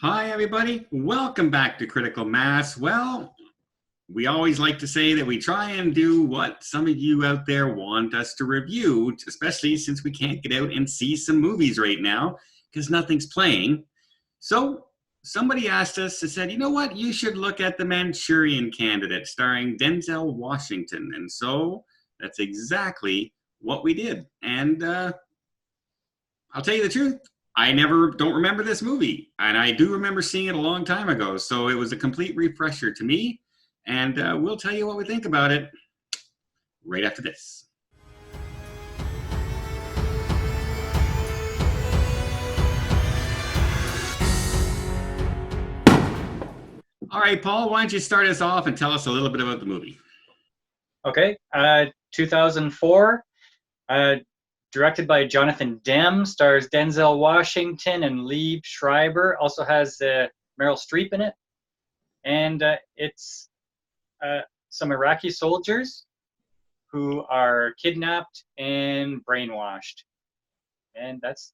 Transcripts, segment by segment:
Hi, everybody. Welcome back to Critical Mass. Well, we always like to say that we try and do what some of you out there want us to review, especially since we can't get out and see some movies right now because nothing's playing. So somebody asked us and said, you know what? You should look at The Manchurian Candidate starring Denzel Washington. And so that's exactly what we did. And I'll tell you the truth. I don't remember this movie, and I do remember seeing it a long time ago. So it was a complete refresher to me, and we'll tell you what we think about it right after this. All right, Paul, why don't you start us off and tell us a little bit about the movie? Okay, 2004. Directed by Jonathan Demme, stars Denzel Washington and Liev Schreiber. Also has Meryl Streep in it. And it's some Iraqi soldiers who are kidnapped and brainwashed. And that's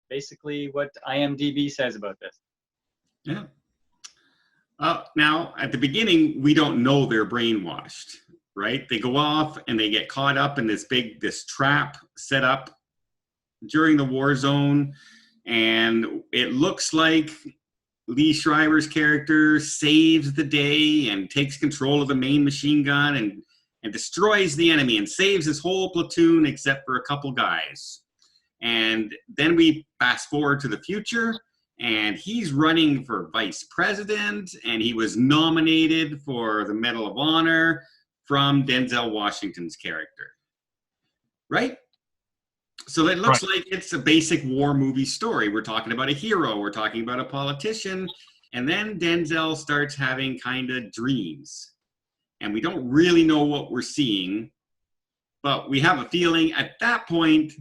basically what IMDb says about this. Yeah. Now, at the beginning, we don't know they're brainwashed, right? They go off and they get caught up in this trap set up during the war zone. And it looks like Lee Schreiber's character saves the day and takes control of the main machine gun and destroys the enemy and saves his whole platoon except for a couple guys. And then we fast forward to the future, and he's running for vice president, and he was nominated for the Medal of Honor from Denzel Washington's character. Right? So it looks like it's a basic war movie story. We're talking about a hero, we're talking about a politician, and then Denzel starts having kind of dreams. And we don't really know what we're seeing, but we have a feeling at that point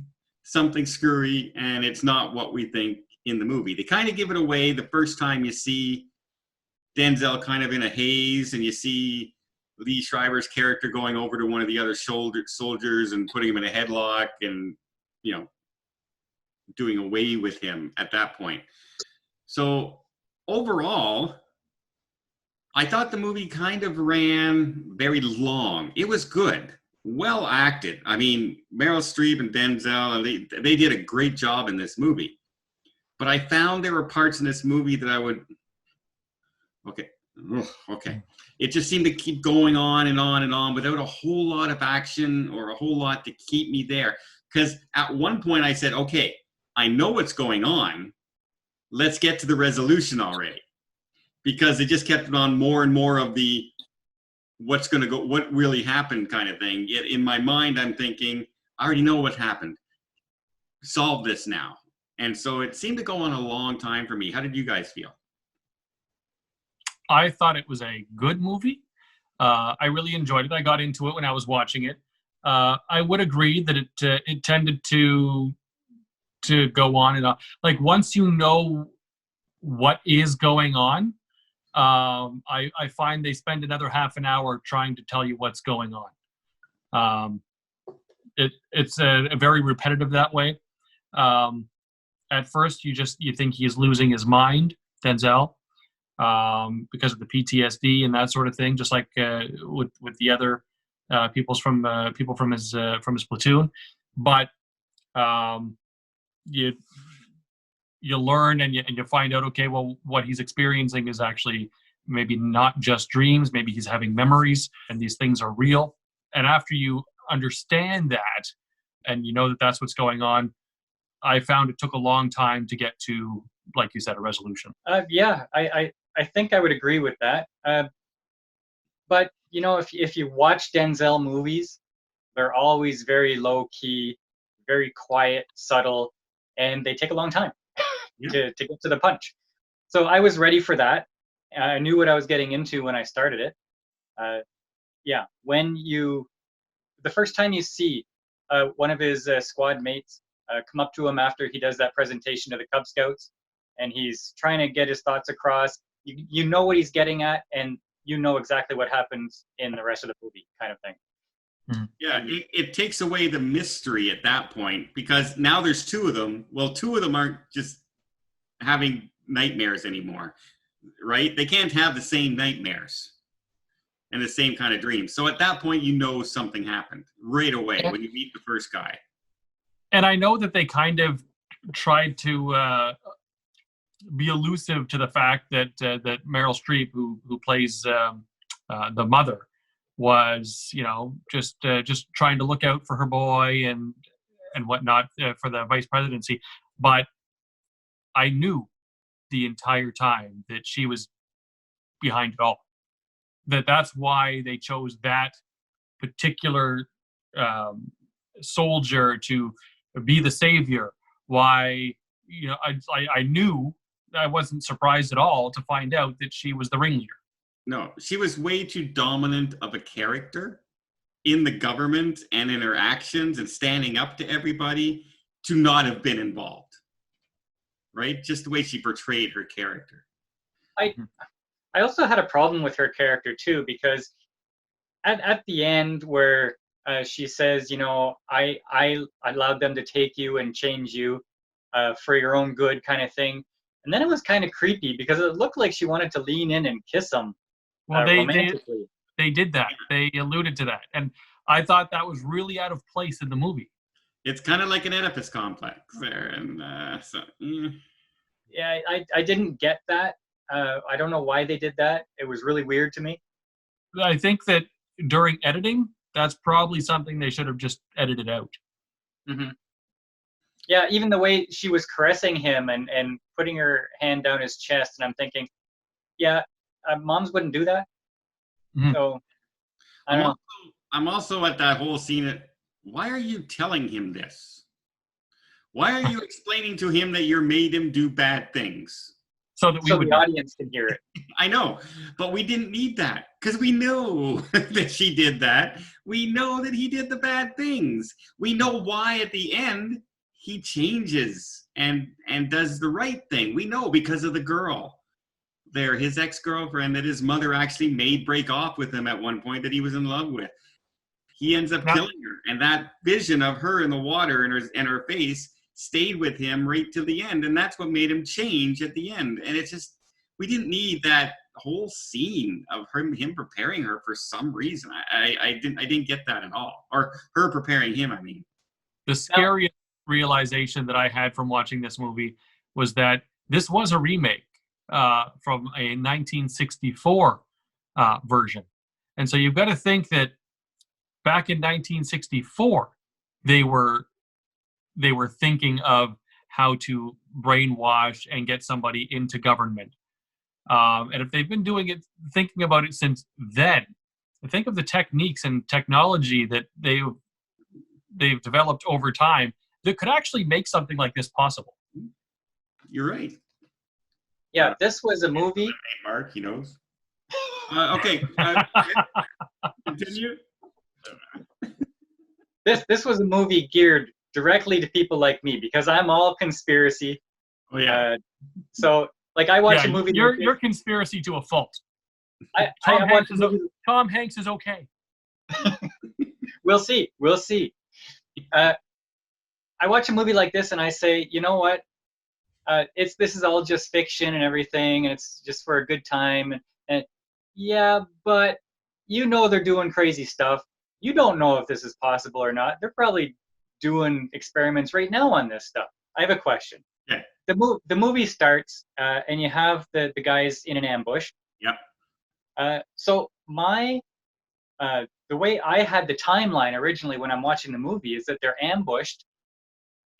something's screwy and it's not what we think in the movie. They kind of give it away the first time you see Denzel kind of in a haze, and you see Lee Schreiber's character going over to one of the other soldiers and putting him in a headlock and, you know, doing away with him at that point. So overall, I thought the movie kind of ran very long. It was good, well acted. I mean, Meryl Streep and Denzel, they did a great job in this movie. But I found there were parts in this movie that I would, okay. It just seemed to keep going on and on and on without a whole lot of action or a whole lot to keep me there. Because at one point I said, okay, I know what's going on. Let's get to the resolution already. Because it just kept on more and more of the what's going to go, what really happened kind of thing. Yet in my mind, I'm thinking, I already know what happened. Solve this now. And so it seemed to go on a long time for me. How did you guys feel? I thought it was a good movie. I really enjoyed it. I got into it when I was watching it. I would agree that it tended to go on and on. Like, once you know what is going on, I find they spend another half an hour trying to tell you what's going on. It's a very repetitive that way. At first, you think he's losing his mind, Denzel, because of the PTSD and that sort of thing, just like with the other people from his platoon. But you learn and you find out, okay, well, what he's experiencing is actually maybe not just dreams. Maybe he's having memories, and these things are real. And after you understand that, and you know that that's what's going on, I found it took a long time to get to, like you said, a resolution. Yeah, I think I would agree with that. But, you know, if you watch Denzel movies, they're always very low-key, very quiet, subtle, and they take a long time to get to the punch. So I was ready for that. I knew what I was getting into when I started it. The first time you see one of his squad mates come up to him after he does that presentation to the Cub Scouts, and he's trying to get his thoughts across, you know what he's getting at, and you know exactly what happens in the rest of the movie, kind of thing. Yeah, it takes away the mystery at that point, because now there's two of them. Well, two of them aren't just having nightmares anymore, right? They can't have the same nightmares and the same kind of dreams. So at that point, you know something happened right away when you meet the first guy. And I know that they kind of tried to be elusive to the fact that that Meryl Streep, who plays the mother, was just trying to look out for her boy and whatnot for the vice presidency. But I knew the entire time that she was behind it all. That's why they chose that particular soldier to be the savior. Why, I knew, I wasn't surprised at all to find out that she was the ringleader. No, she was way too dominant of a character in the government and in her actions and standing up to everybody to not have been involved. Right? Just the way she portrayed her character. I also had a problem with her character too, because at the end where she says, I allowed them to take you and change you for your own good, kind of thing. And then it was kind of creepy because it looked like she wanted to lean in and kiss him romantically. They did that. They alluded to that. And I thought that was really out of place in the movie. It's kind of like an Oedipus complex there. And Yeah, I didn't get that. I don't know why they did that. It was really weird to me. I think that during editing, that's probably something they should have just edited out. Mm-hmm. Yeah, even the way she was caressing him and putting her hand down his chest, and I'm thinking, yeah, moms wouldn't do that. Mm-hmm. So, I don't know. I'm also at that whole scene. Why are you telling him this? Why are you explaining to him that you made him do bad things? So that the audience can hear it. I know, but we didn't need that because we know that she did that. We know that he did the bad things. We know why at the end he changes and does the right thing. We know because of the girl there, his ex-girlfriend that his mother actually made break off with him at one point that he was in love with. He ends up killing her, and that vision of her in the water and her face stayed with him right to the end, and that's what made him change at the end. And it's just, we didn't need that whole scene of him preparing her for some reason. I didn't get that at all, or her preparing him. I mean, the scariest realization that I had from watching this movie was that this was a remake from a 1964 version, and so you've got to think that back in 1964 they were thinking of how to brainwash and get somebody into government. And if they've been thinking about it since then, think of the techniques and technology that they've developed over time that could actually make something like this possible. You're right. Yeah, this was a movie. Hey, Mark, he knows. Okay. Continue. This was a movie geared directly to people like me because I'm all conspiracy. Oh yeah. So like I watch a movie. You're conspiracy to a fault. Tom Hanks is okay. We'll see. I watch a movie like this and I say, you know what? This is all just fiction and everything, and it's just for a good time. And yeah, but they're doing crazy stuff. You don't know if this is possible or not. They're probably doing experiments right now on this stuff. I have a question. Yeah. The movie starts and you have the guys in an ambush. Yep. So the way I had the timeline originally when I'm watching the movie is that they're ambushed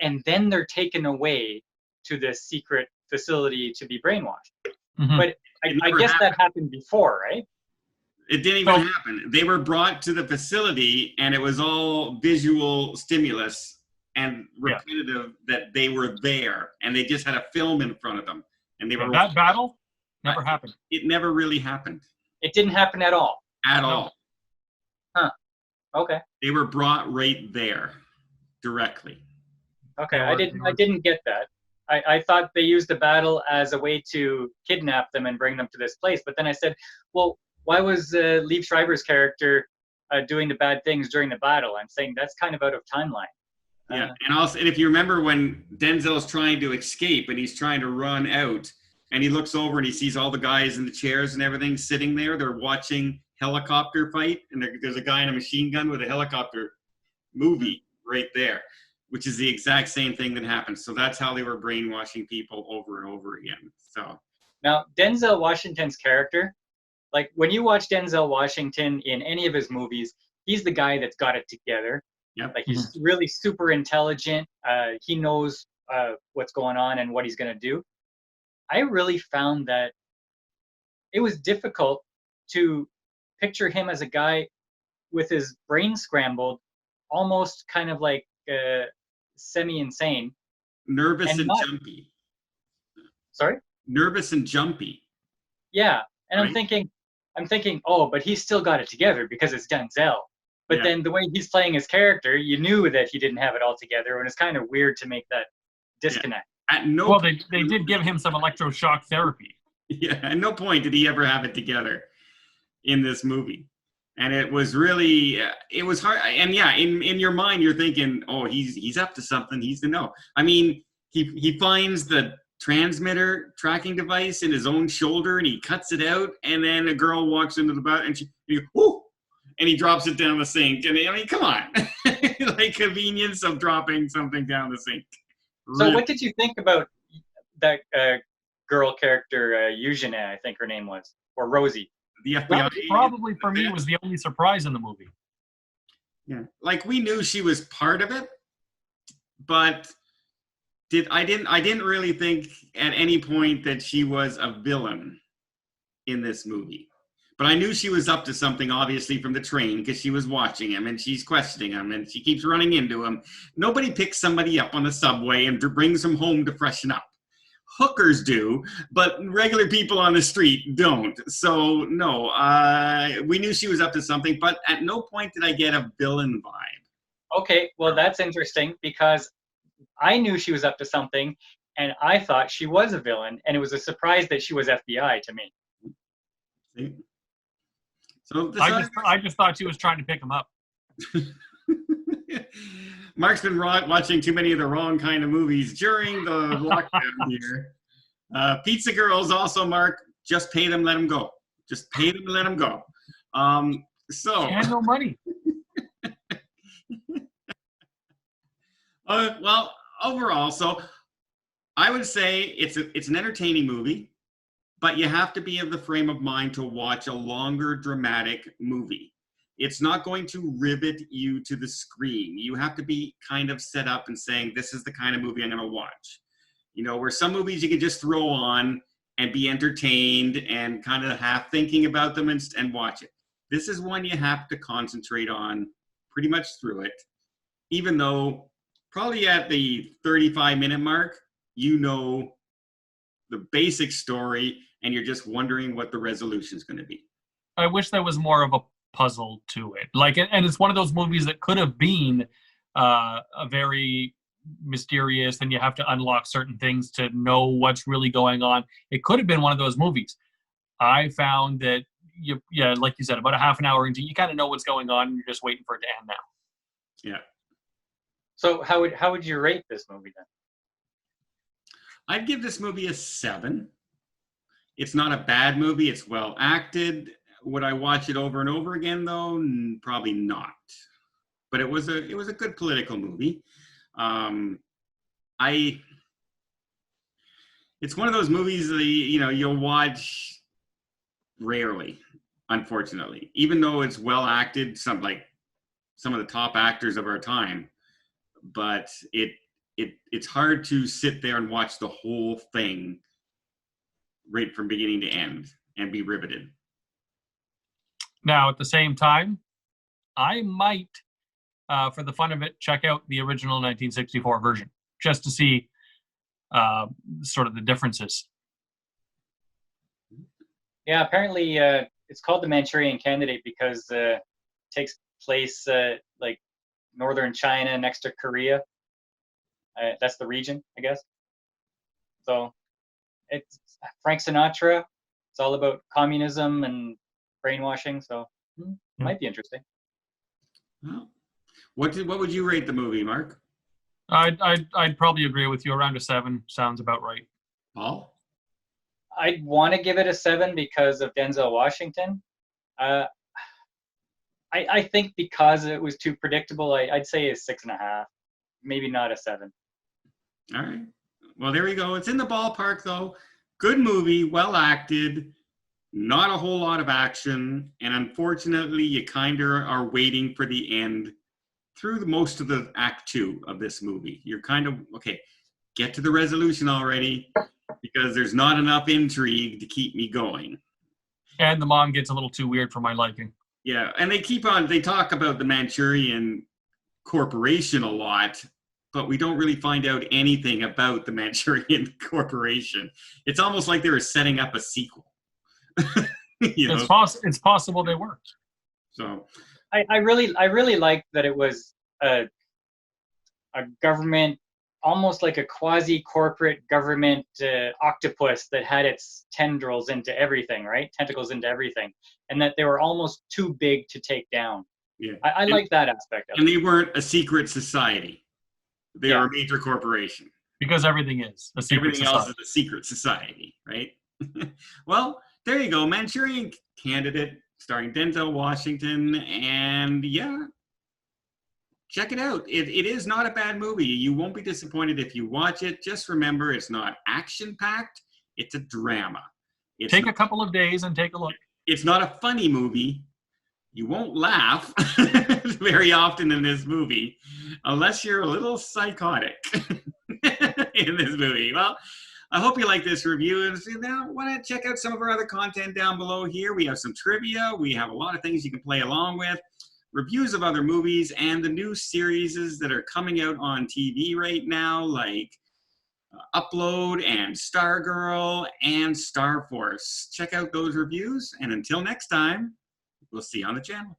and then they're taken away to this secret facility to be brainwashed. Mm-hmm. But I guess that happened before, right? It didn't even happen. They were brought to the facility, and it was all visual stimulus and repetitive that they were there, and they just had a film in front of them. And they were that battle never happened. It never really happened. It didn't happen at all. At all. Huh. Okay. They were brought right there, directly. Okay, I didn't get that. I thought they used the battle as a way to kidnap them and bring them to this place. But then I said, well, why was Liev Schreiber's character doing the bad things during the battle? I'm saying that's kind of out of timeline. Yeah, and if you remember when Denzel's trying to escape and he's trying to run out, and he looks over and he sees all the guys in the chairs and everything sitting there. They're watching helicopter fight, and there's a guy in a machine gun with a helicopter movie right there, which is the exact same thing that happened. So that's how they were brainwashing people over and over again. So Now, Denzel Washington's character, like when you watch Denzel Washington in any of his movies, he's the guy that's got it together. Yep. Like he's really super intelligent. He knows what's going on and what he's going to do. I really found that it was difficult to picture him as a guy with his brain scrambled, almost kind of like semi-insane. nervous And and not- jumpy. Sorry? Nervous and jumpy. Yeah. And Right. I'm thinking, oh, but he's still got it together because it's Denzel. But Yeah. then the way he's playing his character, you knew that he didn't have it all together, and it's kind of weird to make that disconnect. At no Well, they did give him some electroshock therapy. Yeah, at no point did he ever have it together in this movie. And it was really, it was hard. And yeah, in your mind, you're thinking, oh, he's up to something. He's to know. I mean, he finds the transmitter tracking device in his own shoulder and he cuts it out. And then a girl walks into the bathroom and and he drops it down the sink. And I mean, come on. Like convenience of dropping something down the sink. So Really. what did you think about that girl character, Eugenie, I think her name was, or Rosie? The FBI That agent probably for me there? was the only surprise in the movie. Yeah, like we knew she was part of it, but I didn't really think at any point that she was a villain in this movie. But I knew she was up to something, obviously, from the train because she was watching him and she's questioning him and she keeps running into him. Nobody picks somebody up on the subway and brings them home to freshen up. Hookers do, but regular people on the street don't. So no, we knew she was up to something, but at no point did I get a villain vibe. Okay, well, that's interesting because I knew she was up to something, and I thought she was a villain, and it was a surprise that she was FBI to me. See? So I just thought she was trying to pick him up. Mark's been watching too many of the wrong kind of movies during the lockdown here. Pizza Girls also, Mark, just pay them, let them go. Just pay them and let them go. So She had no money. well, overall, so I would say it's an entertaining movie, but you have to be of the frame of mind to watch a longer dramatic movie. It's not going to rivet you to the screen. You have to be kind of set up and saying, this is the kind of movie I'm going to watch. You know, where some movies you can just throw on and be entertained and kind of half thinking about them and watch it. This is one you have to concentrate on pretty much through it, even though probably at the 35-minute mark, you know the basic story and you're just wondering what the resolution is going to be. I wish there was more of a puzzle to it. Like, and it's one of those movies that could have been a very mysterious, and you have to unlock certain things to know what's really going on. It could have been one of those movies. I found that like you said, about a half an hour into, you kind of know what's going on, and you're just waiting for it to end now. Yeah. So how would you rate this movie then? I'd give this movie a 7. It's not a bad movie. It's well acted. Would I watch it over and over again though? Probably not. But it was a good political movie. It's one of those movies that you'll watch rarely, unfortunately. Even though it's well acted, some of the top actors of our time, but it's hard to sit there and watch the whole thing right from beginning to end and be riveted. Now, at the same time, I might, for the fun of it, check out the original 1964 version just to see sort of the differences. Yeah, apparently it's called The Manchurian Candidate because it takes place like northern China next to Korea. That's the region, I guess. So it's Frank Sinatra. It's all about communism and brainwashing. So might be interesting. Well, what would you rate the movie, Mark? I'd probably agree with you. Around a 7 sounds about right. Paul? I'd want to give it a 7 because of Denzel Washington. I think because it was too predictable, I'd say a 6.5, maybe not a 7. All right. Well, there we go. It's in the ballpark, though. Good movie, well acted, not a whole lot of action, and unfortunately, you kind of are waiting for the end through most of the act 2 of this movie. You're kind of, okay, get to the resolution already, because there's not enough intrigue to keep me going. And the mom gets a little too weird for my liking. Yeah, and they talk about the Manchurian Corporation a lot, but we don't really find out anything about the Manchurian Corporation. It's almost like they were setting up a sequel. It's possible they were. So I really liked that it was a government, almost like a quasi-corporate government octopus that had its tendrils into everything, right? Tentacles into everything, and that they were almost too big to take down. yeah, I like that aspect of it. and they weren't a secret society. They were a major corporation. Because everything is a secret Everything society. else is a secret society, right? Well, there you go. Manchurian Candidate, starring Denzel Washington, and yeah, check it out. It is not a bad movie. You won't be disappointed if you watch it. Just remember, it's not action-packed. It's a drama. Take a couple of days and take a look. It's not a funny movie. You won't laugh very often in this movie unless you're a little psychotic in this movie. Well, I hope you like this review. And if you want to check out some of our other content down below here, we have some trivia. We have a lot of things you can play along with, reviews of other movies, and the new series that are coming out on TV right now, like Upload and Stargirl and Star Force. Check out those reviews. And until next time, we'll see you on the channel.